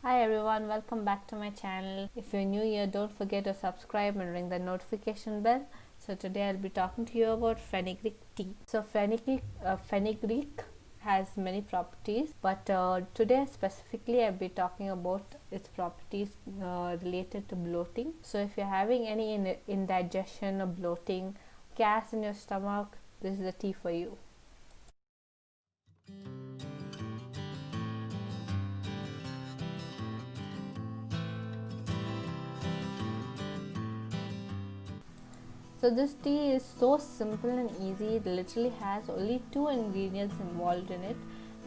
Hi everyone, welcome back to my channel. If you're new here, don't forget to subscribe and ring the notification bell. So today I'll be talking to you about fenugreek tea. So fenugreek has many properties, but today specifically I'll be talking about its properties related to bloating. So if you're having any indigestion or bloating, gas in your stomach, this is the tea for you. So this tea is so simple and easy. It literally has only two ingredients involved in it,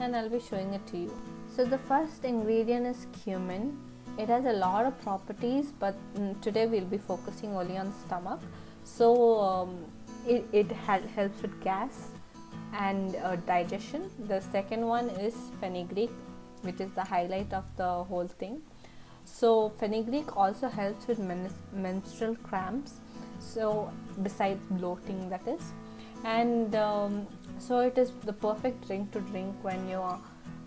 and I'll be showing it to you. So the first ingredient is cumin. It has a lot of properties, but today we'll be focusing only on stomach. So it helps with gas and digestion. The second one is fenugreek, which is the highlight of the whole thing. So fenugreek also helps with menstrual cramps, so besides bloating, that is. And so it is the perfect drink to drink when you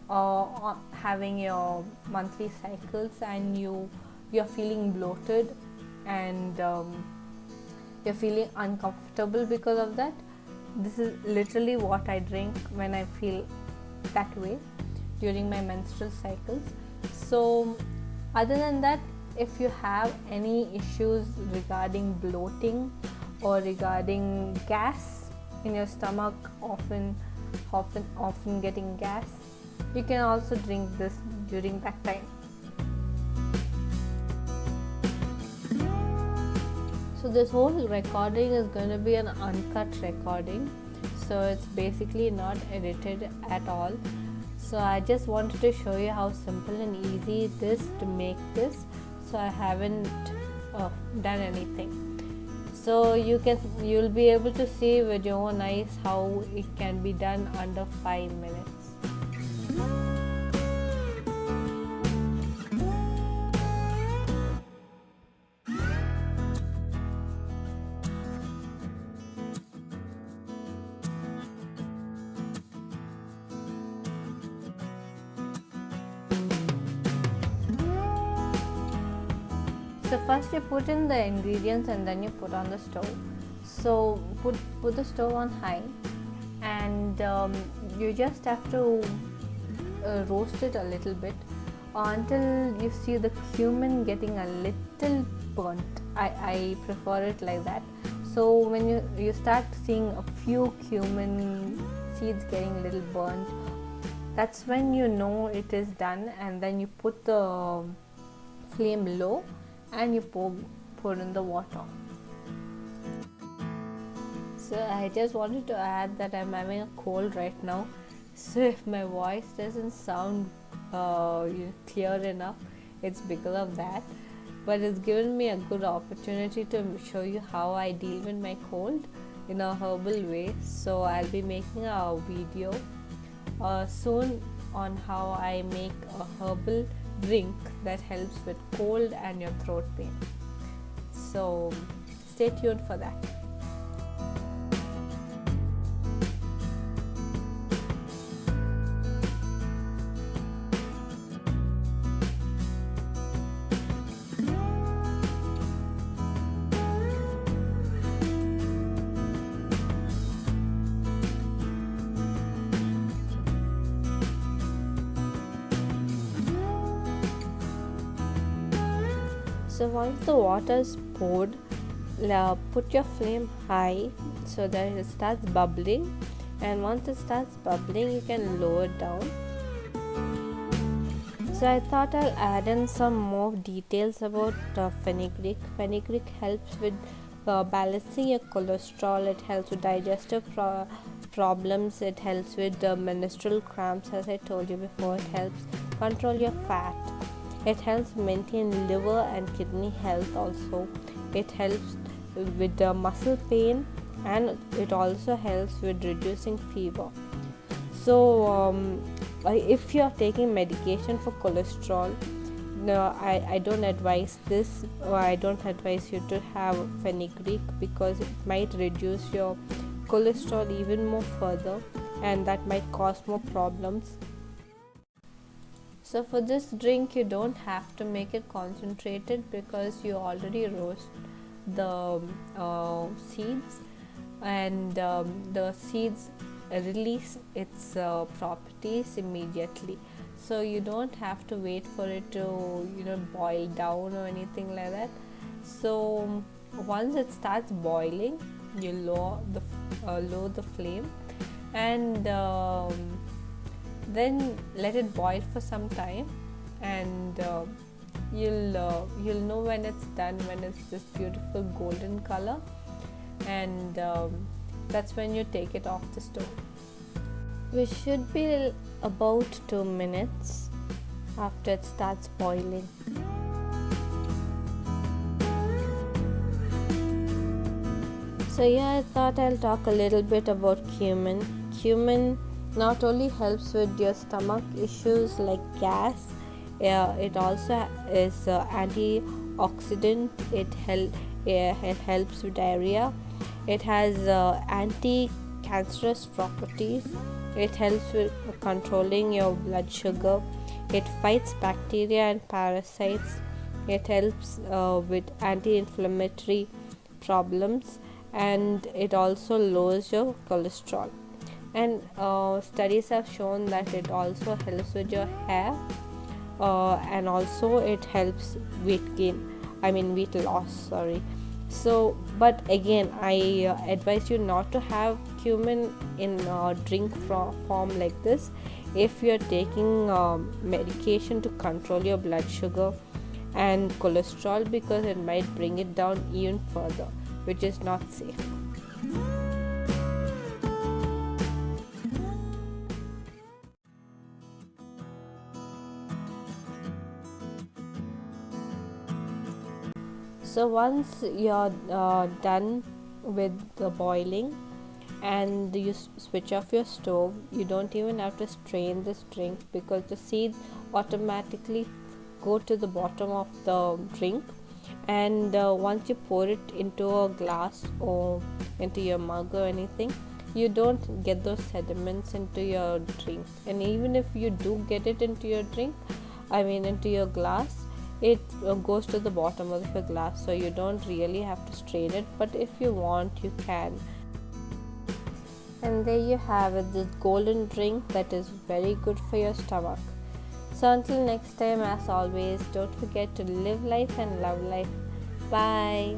are having your monthly cycles and you're feeling bloated, and you're feeling uncomfortable because of that. This is literally what I drink when I feel that way during my menstrual cycles. So other than that, if you have any issues regarding bloating or regarding gas in your stomach, often getting gas, you can also drink this during that time. So this whole recording is going to be an uncut recording, so it's basically not edited at all. So I just wanted to show you how simple and easy it is to make this. So I haven't done anything. So you'll be able to see with your own eyes how it can be done under 5 minutes. So first you put in the ingredients and then you put on the stove. So put the stove on high, and you just have to roast it a little bit until you see the cumin getting a little burnt. I prefer it like that. So when you start seeing a few cumin seeds getting a little burnt, that's when you know it is done, and then you put the flame low and you pour in the water. So I just wanted to add that I'm having a cold right now, so if my voice doesn't sound clear enough, it's because of that. But it's given me a good opportunity to show you how I deal with my cold in a herbal way. So I'll be making a video soon on how I make a herbal drink that helps with cold and your throat pain. So stay tuned for that. So once the water is poured, put your flame high so that it starts bubbling, and once it starts bubbling you can lower it down. So I thought I'll add in some more details about fenugreek. Fenugreek helps with balancing your cholesterol. It helps with digestive problems. It helps with menstrual cramps, as I told you before. It helps control your fat. It helps maintain liver and kidney health also. It helps with the muscle pain, and it also helps with reducing fever. So if you are taking medication for cholesterol, no, I don't advise this, or I don't advise you to have fenugreek, because it might reduce your cholesterol even more further, and that might cause more problems. So for this drink you don't have to make it concentrated because you already roast the seeds, and the seeds release its properties immediately, so you don't have to wait for it to boil down or anything like that. So once it starts boiling, you lower the flame, and then let it boil for some time, and you'll know when it's done, when it's this beautiful golden color, and that's when you take it off the stove. We should be about 2 minutes after it starts boiling. So I thought I'll talk a little bit about cumin. Cumin not only helps with your stomach issues like gas, it also is antioxidant. It helps with diarrhea. It has anti-cancerous properties. It helps with controlling your blood sugar. It fights bacteria and parasites. It helps with anti-inflammatory problems, and it also lowers your cholesterol. And studies have shown that it also helps with your hair, and also it helps weight loss, sorry. So but again, I advise you not to have cumin in drink form like this if you're taking medication to control your blood sugar and cholesterol, because it might bring it down even further, which is not safe. So once you're done with the boiling and you switch off your stove, you don't even have to strain this drink, because the seeds automatically go to the bottom of the drink, and once you pour it into a glass or into your mug or anything, you don't get those sediments into your drink. And even if you do get it into your drink, into your glass, it goes to the bottom of the glass, so you don't really have to strain it, but if you want, you can. And there you have it, this golden drink that is very good for your stomach. So until next time, as always, don't forget to live life and love life. Bye.